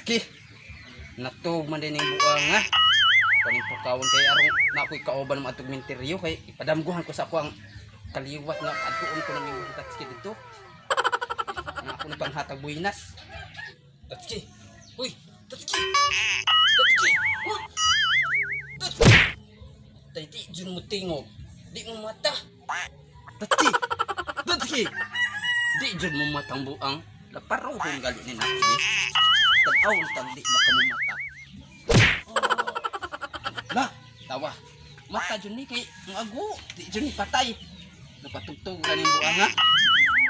Tatski. Natog man din yung buang ha. Kaning pukawon kay arong na ako'y kauban ng atong minteryo kay ipadamguhan ko sa ako ang kaliwat nga adtuon ko ng yung Tatski dito. Na ako nang panghatag buinas. Tatski. Uy, Tatski. Tatski. Oh. Tatski. Di jud mo tingog. Di mo mata. Tatski. Tatski. Di jud mo matang buang. Laparo kung gali ni Natski. Tanaw tang di baka mo mata. Lah, tawa. Mata jud ni kay ngago. Di jud ni patay. Napatugtog ka ning buang ha.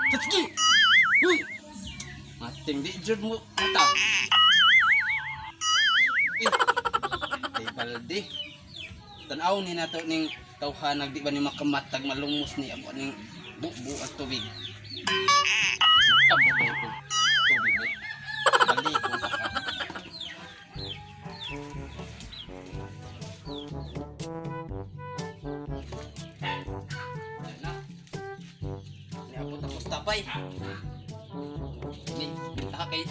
Tatski. Uy. Mating di jud mo mata. Kay balde. Tanaw ni nato ning tawhanag di ba ni makamatag malumos ni amo ning bubu at tubig. Makabugay ko tubig ni. Bali ko ka. Na. Ni abot ako sa tapay. Ni kita kay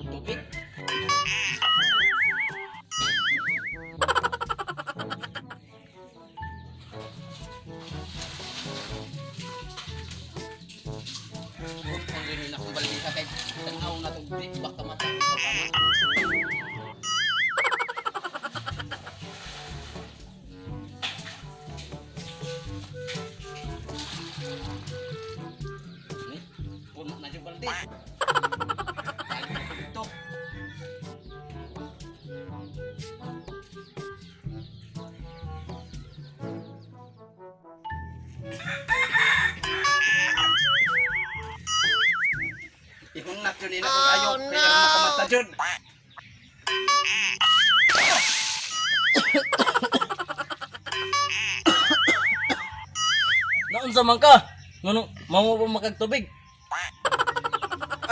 tubig. Hindi na akong balik sa kay tanaw na itong break baka matang sa kama. Puno na yung balde. Lagi na ito. Ihunat yun ina kung ayaw kaya makamata dyan. Naunsa man ka? Ngano mamo ba makagtubig?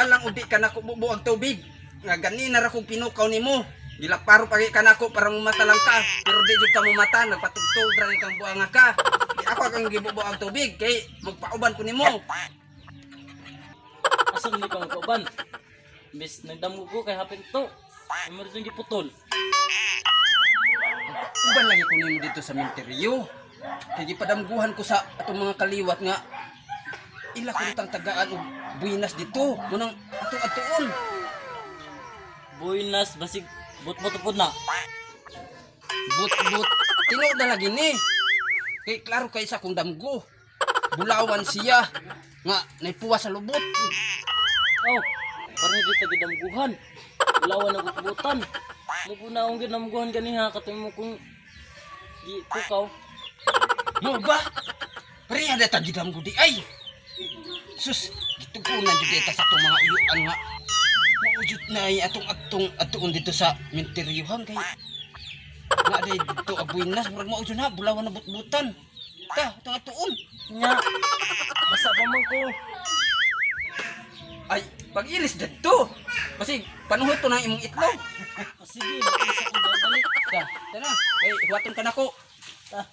Alang udi ka na ko bubuag tubig. Nga ganina ra kong pinukaw nimo. Gilaparo pagi ka na ko para mumata lang ka. Pero di jud ka mumata, nagpatugtog ra ni kang buanga ka. Di ako kang gibubuag tubig kay magpauban ko nimo. Asam ni kang kauban. Bis nagdamo ko kay hapin to. Emergency giputol. Uban lagi ko nimo dito sa minteryo. Kay gipadamguhan ko sa atong mga kaliwat nga ila ko ditang tagaan og buinas dito. Munang atong-atuon. Buinas basig but-but pud na. But tinuod na lagi ni. Kay klaro kay sa kong damgo. Bulawan siya nga naipuwas sa lubot. Oh, parang di ta gidamguhan. Bulawan na butan. Muguna akong ginamguhan ganiha katoy mo kung di pukaw. Mo ba? Pare ada ta gidamgo di ay. Sus, gitugunan jud ta sa atong mga uyuan nga. Maujud na ay atong dito sa minteryohan kay na day dito abuinas murag maujud na bulawan na butbutan. Ta, atong atuon. Nya. Basa pa man ko. Ay, pag-ilis dito. Kasi panuhot to ng imong itlog. Sige, isa ko babalik. Ta, tara. Kay huwaton ka nako. Ta.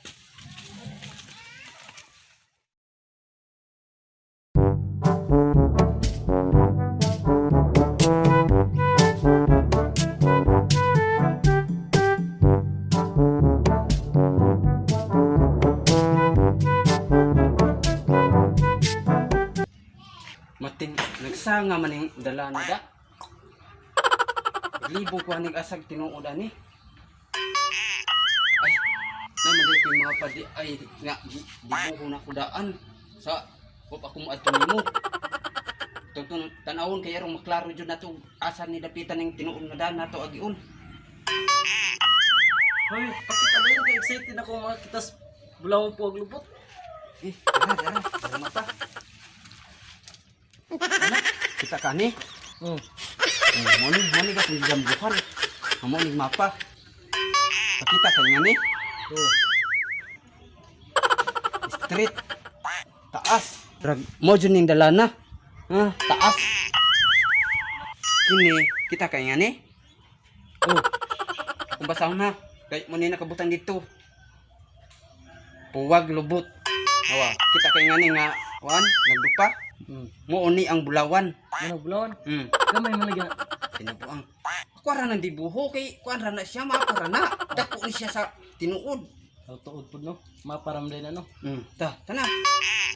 Mating nagsanga man ning dala na da. Libo ko aning asag tinuod ani. Ay, naman day koy mga padi ay nga dibuho na ko daan sa kop ako mo adto nimo. Tungtong tanawon kay arong maklaro jud nato asan ni dapitan ning tinuod nga daan nato agiun. Hoy, pakita din kay excited ako makita bulawon po og lubot. Dara mata. Ano? Kita kani? Moni ba kung jambuhan? Moni mapa. Pakita ka nga ni? Street. Taas. Mo dyan yung dalana. Taas. Kini, kita ka nga ni? Kung basahon na. Kaya mo ni nakabutan dito. Puwag lubot. Awa, kita ka nga ni nga. Wan, nagdupa. Mo ni ang bulawan. Ano bulawan? Hmm. Gamay man lagi na. Sinubuang. kuara nang dibuho kay kuara na siya mapara na. Dako ni siya sa tinuod. Aw tuod pud no. Maparamday na no. Tana.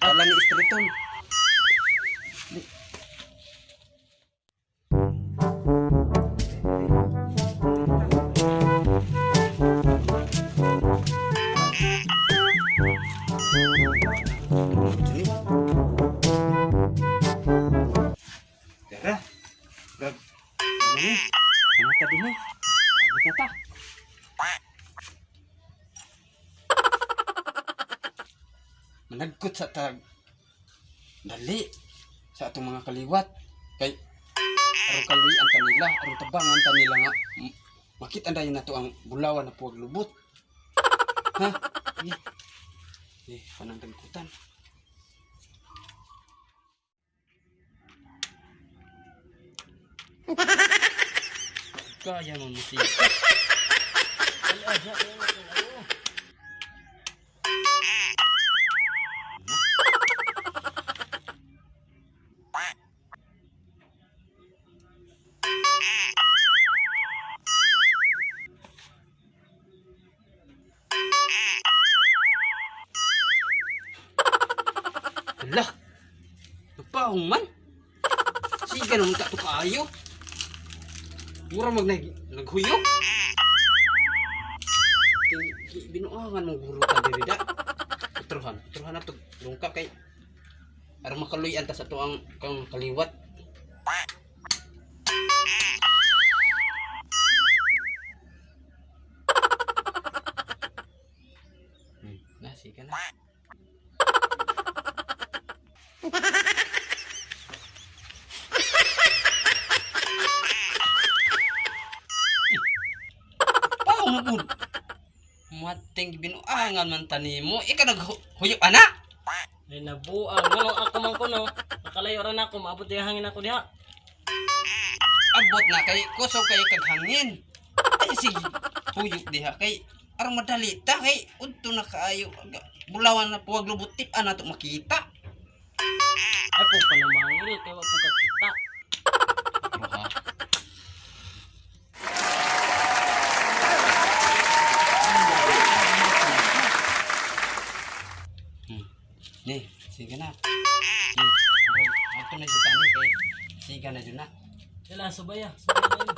Wala ni istriton. Tara. Gag. Ano ni? Ano ta dinhi? Abot na ta. Managkot sa tag dali sa atong mga kaliwat kay aron kaluyan ta nila aron tabangan ta nila nga makita dayon nato ang bulawan na puwag lubot ha panang dagkutan kaya mo musika Aja aja. Lah, nagpahong man. Siga naman ka ito kaayo. Mura naghuyok. Binuangan mong guro ka dirida. Putrohan na ito. Lungkap kay. Aram makaluyan ta sa ito ang kang kaliwat. Siga na. Pahong mating binuangan man tanimo ika naghuyop ana Ay nabuang no ako man ko no. Nakalayo ra na ako maabot yung hangin ako diha. abot na kay kuso kay kaghangin ay sige huyop diha kay aron madali ta kay udto na kaayo bulawan na puwag lubot tip ana to makita Ay po panamangil kay wa po kakita. Nih, sige na. Ato na dyan tani kay siga na dyan na. Dala subaya, subaya na yun.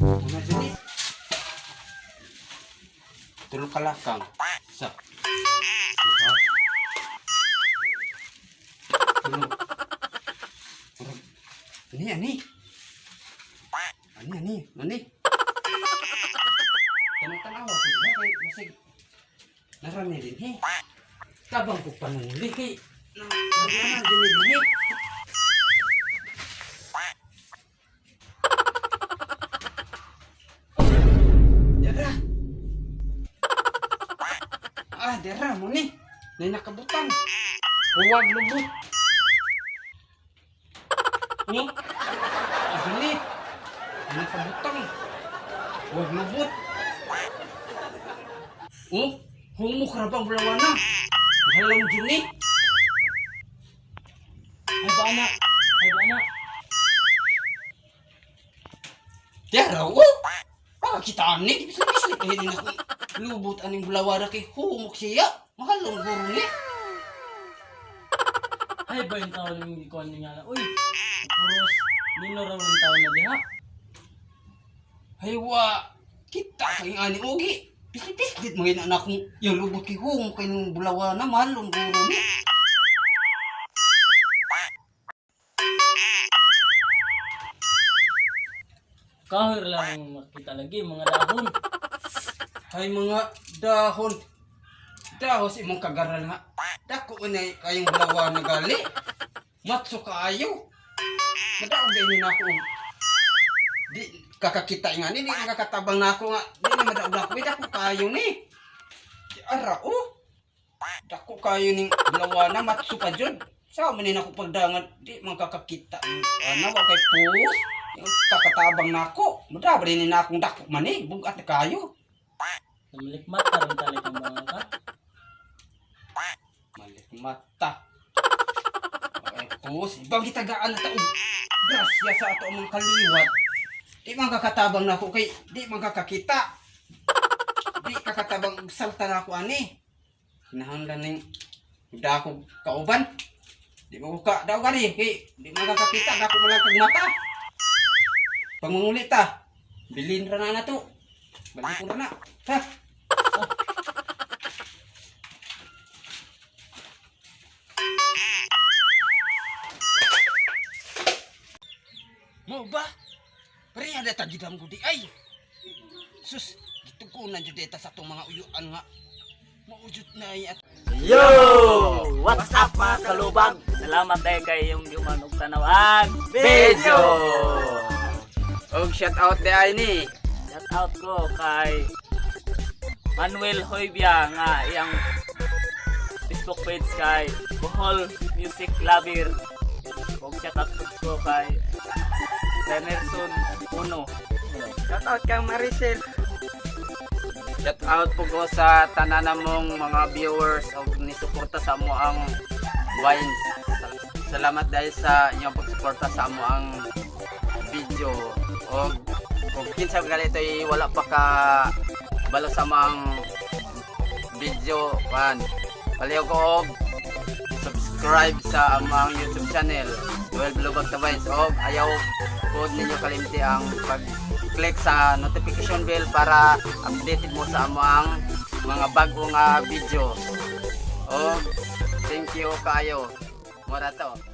Una dyan eh. Tulog ka lakang. Sa. Tulog. Tulog. Ani. Tanong-tanawa ko diha kay basig narami din he. Tabang ko panuli kay nagana din he. Dara. Dara mo ni. Nay nakabutan. Huwag lubot. Dali. Nakabutang. Huwag lubot. Humok na bang bulawana? Mahalang dyan eh. Ay ba anak? Tiara, kita ani. Bisli kahit din ako lubot aning bulawana kay humok siya. Mahalang guro ni. Ay ba yung tao ng ikuan niya na? Uy, puros nino raw yung tao na diha. Haywa, kita kayong ani ugi. Pislit mga anak kong yung lubot kay humok kay nung bulawana. Mahalang guro ni. Kahir lang makita lagi mga dahon. Hay mga dahon. Dahon si imong kagaral nga. Dako na kayong bulawana gali. Matso kaayo. Madaog din na ako. Di kakakita nga ni nakakatabang na ako nga. Di na madaog na ako. Dako kayo ni. Di ara dako kayo ning bulawana matso pa jud. Sa man ni nako pagdangan di man kakakita. Ana wa kay pus. Yung kakatabang na ako. Madaog din na akong dako man ni. Bugat na kayo. Namalikmat ka rin talagang mga ka. mata. Ay, pus, ibang gitagaan na taong grasya sa ato among kaliwat. Di man kakatabang na ako kay, di man kakakita. Di kakatabang salta na ako ani. Hinahanglan ning dako kauban. Di mo ka daw gani kay di man kakakita dako mo lang kag mata. Pag mangulit ta, bilin ra na to. Balik ko na. Ha? Mo ba? Pare ada tagi dalam gudi ay. Sus, gitu ko na jud eta sa tong mga uyuan nga. Maujud na ay at Yo! What's up mga kalubag? Salamat kay yung gimanog tanawan video! og shout out de ay ni. Shout out ko kay Manuel Hoybia nga iyang Facebook page kay Bohol Music Lover. Og shout out ko kay Tenerson Uno. Shout out kang Maricel. Shout out po ko sa tanan mong mga viewers og nisuporta sa amo ang wines. Salamat dahil sa inyong pagsuporta sa amo ang video. Og kinsa galito wala pa ka balo sa mga video kan. Paliw ko og subscribe sa among YouTube channel, Joel Blubag Tabains, og ayaw po ninyo kalimti ang pag-click sa notification bell para updated mo sa among mga bagong video. Og thank you kayo. Mura to.